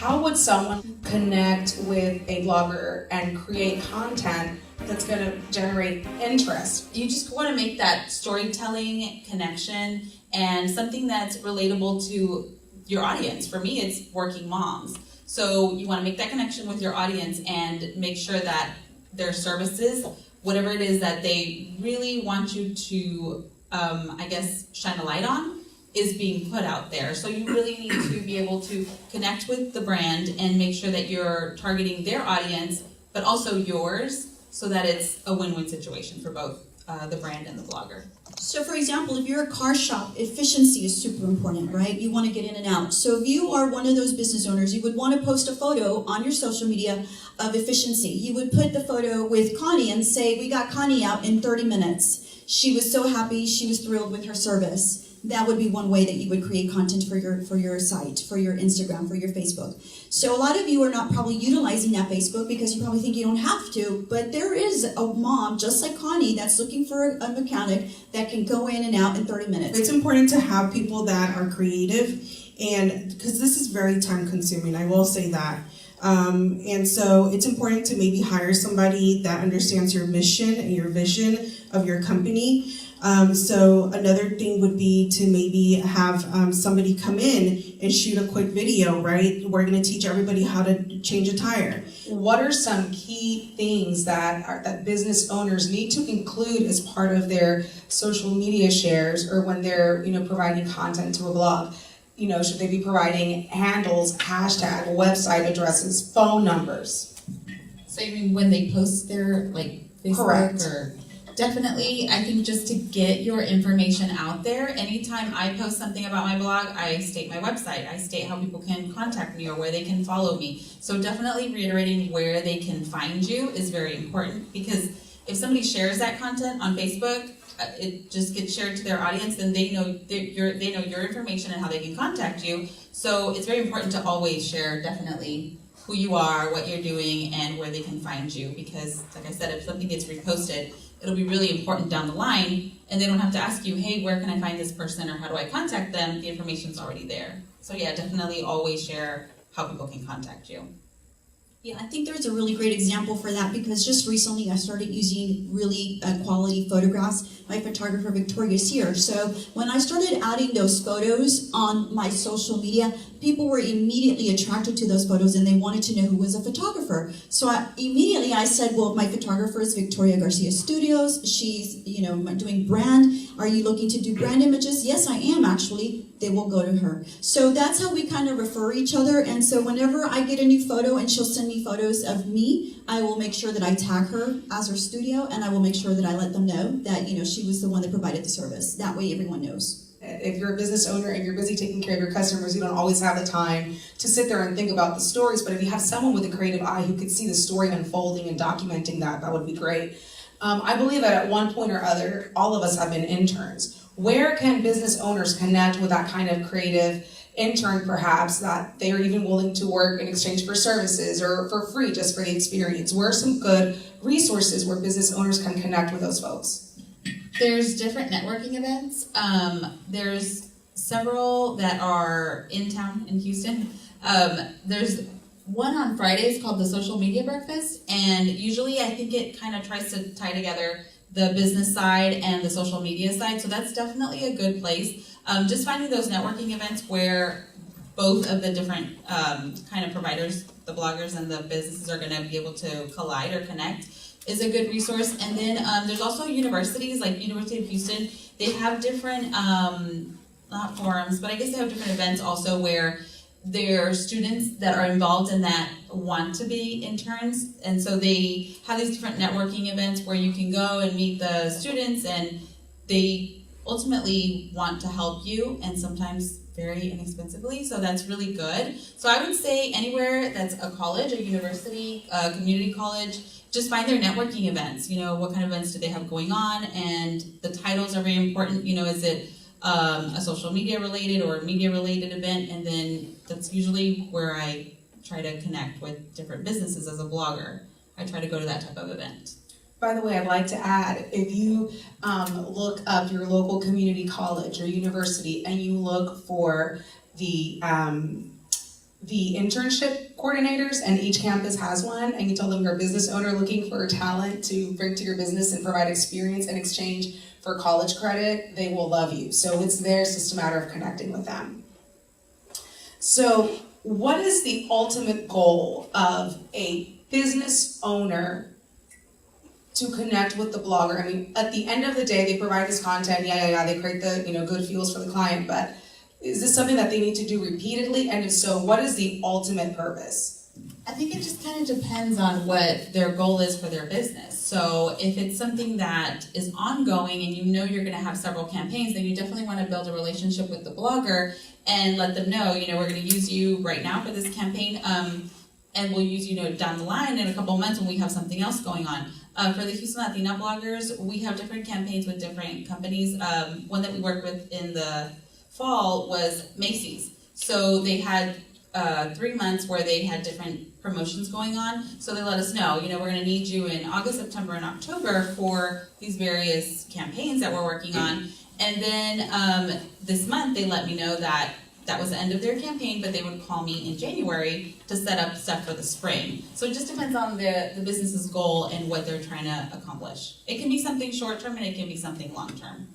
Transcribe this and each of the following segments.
how would someone connect with a blogger and create content that's going to generate interest? You just want to make that storytelling connection and something that's relatable to your audience. For me, it's working moms. So you want to make that connection with your audience and make sure that their services, whatever it is that they really want you to, shine a light on, is being put out there. So you really need to be able to connect with the brand and make sure that you're targeting their audience, but also yours, so that it's a win-win situation for both the brand and the blogger. So for example, if you're a car shop, efficiency is super important, right? You want to get in and out. So if you are one of those business owners, you would want to post a photo on your social media of efficiency. You would put the photo with Connie and say, we got Connie out in 30 minutes. She was so happy, she was thrilled with her service. That would be one way that you would create content for your site, for your Instagram, for your Facebook. So a lot of you are not probably utilizing that Facebook because you probably think you don't have to, but there is a mom just like Connie that's looking for a mechanic that can go in and out in 30 minutes. It's important to have people that are creative, and because this is very time consuming, I will say that. And so it's important to maybe hire somebody that understands your mission and your vision of your company. So another thing would be to maybe have somebody come in and shoot a quick video, right? We're going to teach everybody how to change a tire. What are some key things that business owners need to include as part of their social media shares, or when they're providing content to a blog? Should they be providing handles, hashtag, website addresses, phone numbers? So you mean when they post their Facebook? Correct. Or definitely, I think just to get your information out there. Anytime I post something about my blog, I state my website. I state how people can contact me or where they can follow me. So definitely reiterating where they can find you is very important, because if somebody shares that content on Facebook, it just gets shared to their audience, then they know your information and how they can contact you. So it's very important to always share definitely who you are, what you're doing, and where they can find you, because like I said, if something gets reposted, it'll be really important down the line, and they don't have to ask you, hey, where can I find this person, or how do I contact them? The information's already there. So yeah, definitely always share how people can contact you. Yeah, I think there's a really great example for that, because just recently I started using really quality photographs. My photographer Victoria's here. So when I started adding those photos on my social media, people were immediately attracted to those photos and they wanted to know who was a photographer. So immediately I said, well, my photographer is Victoria Garcia Studios. She's, doing brand. Are you looking to do brand images? Yes, I am actually. They will go to her. So that's how we kind of refer each other. And so whenever I get a new photo and she'll send me photos of me, I will make sure that I tag her as her studio, and I will make sure that I let them know that, she was the one that provided the service. That way everyone knows. If you're a business owner and you're busy taking care of your customers, you don't always have the time to sit there and think about the stories. But if you have someone with a creative eye who could see the story unfolding and documenting that would be great. I believe that at one point or other, all of us have been interns. Where can business owners connect with that kind of creative intern, perhaps, that they are even willing to work in exchange for services or for free, just for the experience? Where are some good resources where business owners can connect with those folks? There's different networking events. There's several that are in town in Houston. There's one on Fridays called the Social Media Breakfast, and usually I think it kind of tries to tie together the business side and the social media side, so that's definitely a good place. Just finding those networking events where both of the different kind of providers, the bloggers and the businesses, are going to be able to collide or connect is a good resource. And then there's also universities, like University of Houston. They have different, not forums, but I guess they have different events also where there are students that are involved in that want to be interns, and so they have these different networking events where you can go and meet the students, and they ultimately want to help you, and sometimes very inexpensively, so that's really good. So I would say anywhere that's a college, a university, a community college, just find their networking events. What kind of events do they have going on, and the titles are very important. Is it a social media related or a media related event? And then that's usually where I try to connect with different businesses as a blogger. I try to go to that type of event. By the way, I'd like to add, if you look up your local community college or university and you look for the the internship coordinators, and each campus has one, and you tell them you're a business owner looking for talent to bring to your business and provide experience in exchange for college credit, they will love you. So it's theirs, it's just a matter of connecting with them. So what is the ultimate goal of a business owner to connect with the blogger? I mean, at the end of the day, they provide this content, they create the good feels for the client, but is this something that they need to do repeatedly? And if so, what is the ultimate purpose? I think it just kind of depends on what their goal is for their business. So if it's something that is ongoing and you know you're going to have several campaigns, then you definitely want to build a relationship with the blogger and let them know, we're going to use you right now for this campaign, and we'll use you down the line in a couple of months when we have something else going on. For the Houston Latina bloggers, we have different campaigns with different companies. One that we worked with in the fall was Macy's. So they had 3 months where they had different promotions going on. So they let us know, we're going to need you in August, September, and October for these various campaigns that we're working on. And then this month they let me know that that was the end of their campaign, but they would call me in January to set up stuff for the spring. So it just depends on the business's goal and what they're trying to accomplish. It can be something short-term and it can be something long-term.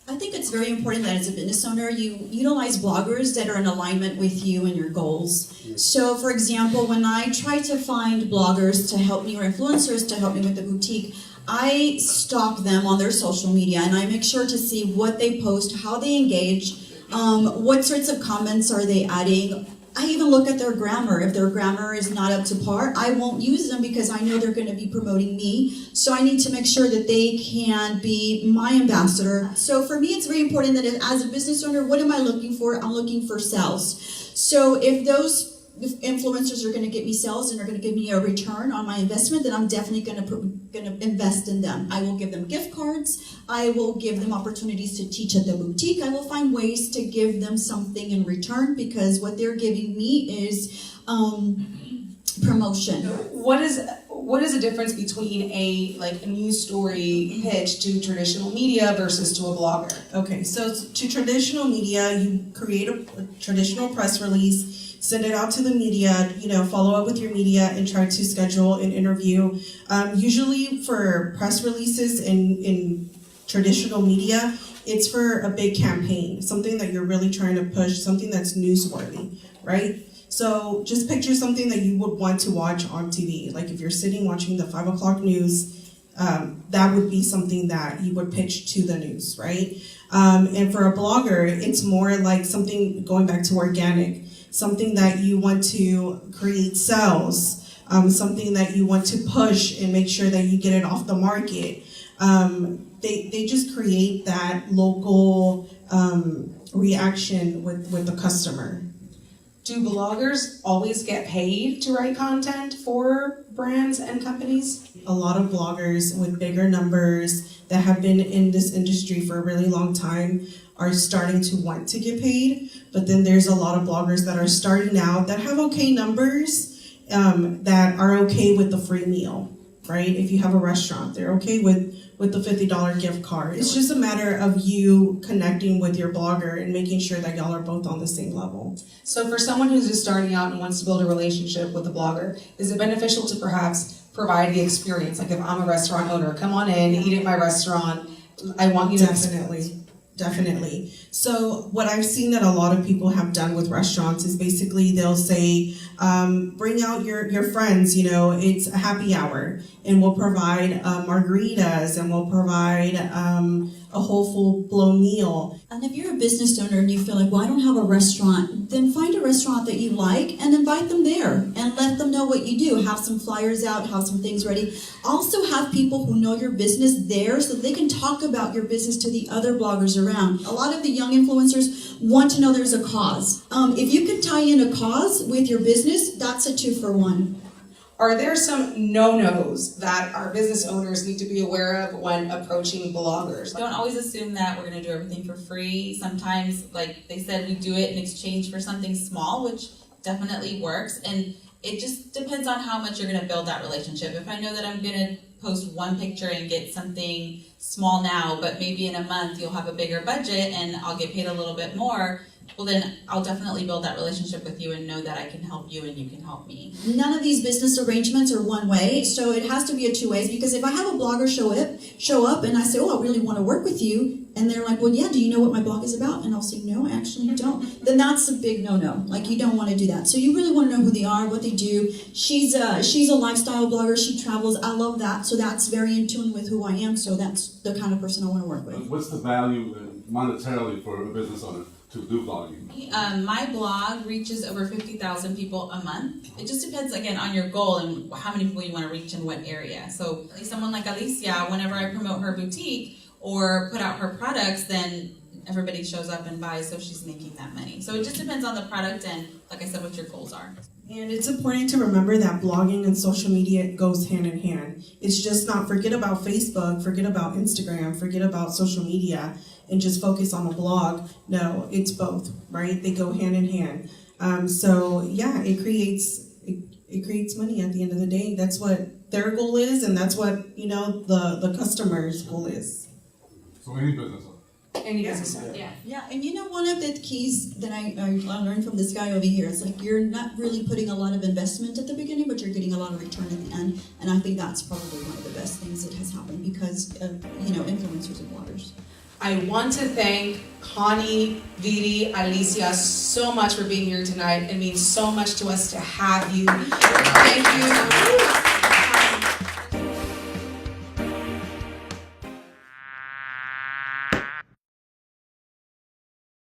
I think it's very important that as a business owner, you utilize bloggers that are in alignment with you and your goals. So, for example, when I try to find bloggers to help me or influencers to help me with the boutique, I stalk them on their social media and I make sure to see what they post, how they engage, what sorts of comments are they adding. I even look at their grammar. If their grammar is not up to par, I won't use them because I know they're going to be promoting me. So I need to make sure that they can be my ambassador. So for me, it's very important that as a business owner, what am I looking for? I'm looking for sales. So if those influencers are going to get me sales and are going to give me a return on my investment, then I'm definitely going to invest in them. I will give them gift cards. I will give them opportunities to teach at the boutique. I will find ways to give them something in return because what they're giving me is promotion. What is the difference between a news story pitch to traditional media versus to a blogger? Okay, so to traditional media, you create a traditional press release, send it out to the media, follow up with your media and try to schedule an interview. Usually for press releases in traditional media, it's for a big campaign, something that you're really trying to push, something that's newsworthy, right? So just picture something that you would want to watch on TV. Like if you're sitting watching the 5 o'clock news, that would be something that you would pitch to the news, right? And for a blogger, it's more like something going back to organic, something that you want to create sales, something that you want to push and make sure that you get it off the market. They just create that local reaction with the customer. Do bloggers always get paid to write content for brands and companies? A lot of bloggers with bigger numbers that have been in this industry for a really long time are starting to want to get paid, but then there's a lot of bloggers that are starting out that have okay numbers, that are okay with the free meal, right? If you have a restaurant, they're okay with the $50 gift card. It's just a matter of you connecting with your blogger and making sure that y'all are both on the same level. So for someone who's just starting out and wants to build a relationship with a blogger, is it beneficial to perhaps provide the experience? Like if I'm a restaurant owner, come on in, eat at my restaurant, I want you to... Definitely. So what I've seen that a lot of people have done with restaurants is basically they'll say, bring out your friends, it's a happy hour, and we'll provide margaritas, and we'll provide a whole full-blown meal. And if you're a business owner and you feel like, well, I don't have a restaurant, then find a restaurant that you like and invite them there and let them know what you do. Have some flyers out, have some things ready. Also have people who know your business there so that they can talk about your business to the other bloggers around. A lot of the young influencers want to know there's a cause. If you can tie in a cause with your business, that's a 2-for-1. Are there some no-nos that our business owners need to be aware of when approaching bloggers? Don't always assume that we're going to do everything for free. Sometimes, like they said, we do it in exchange for something small, which definitely works. And it just depends on how much you're going to build that relationship. If I know that I'm going to post one picture and get something small now, but maybe in a month you'll have a bigger budget and I'll get paid a little bit more, well then I'll definitely build that relationship with you and know that I can help you and you can help me. None of these business arrangements are one way, so it has to be a two ways, because if I have a blogger show up and I say, oh, I really want to work with you, and they're like, well, yeah, do you know what my blog is about? And I'll say, no, actually you don't. Then that's a big no-no. Like, you don't want to do that. So you really want to know who they are, what they do. She's a lifestyle blogger. She travels. I love that. So that's very in tune with who I am. So that's the kind of person I want to work with. What's the value monetarily for a business owner to do blogging? My blog reaches over 50,000 people a month. It just depends, again, on your goal and how many people you want to reach in what area. So someone like Alicia, whenever I promote her boutique or put out her products, then everybody shows up and buys, so she's making that money. So it just depends on the product and, like I said, what your goals are. And it's important to remember that blogging and social media goes hand in hand. It's just not, forget about Facebook, forget about Instagram, forget about social media, and just focus on a blog. No, it's both, right? They go hand in hand. So yeah, it creates money at the end of the day. That's what their goal is, and that's what, the customer's goal is. So any business owner. Any business owner. Yeah. Yeah, and one of the keys that I learned from this guy over here is like, you're not really putting a lot of investment at the beginning, but you're getting a lot of return at the end. And I think that's probably one of the best things that has happened because of, influencers and bloggers. I want to thank Connie, Viri, Alicia so much for being here tonight. It means so much to us to have you. Thank you.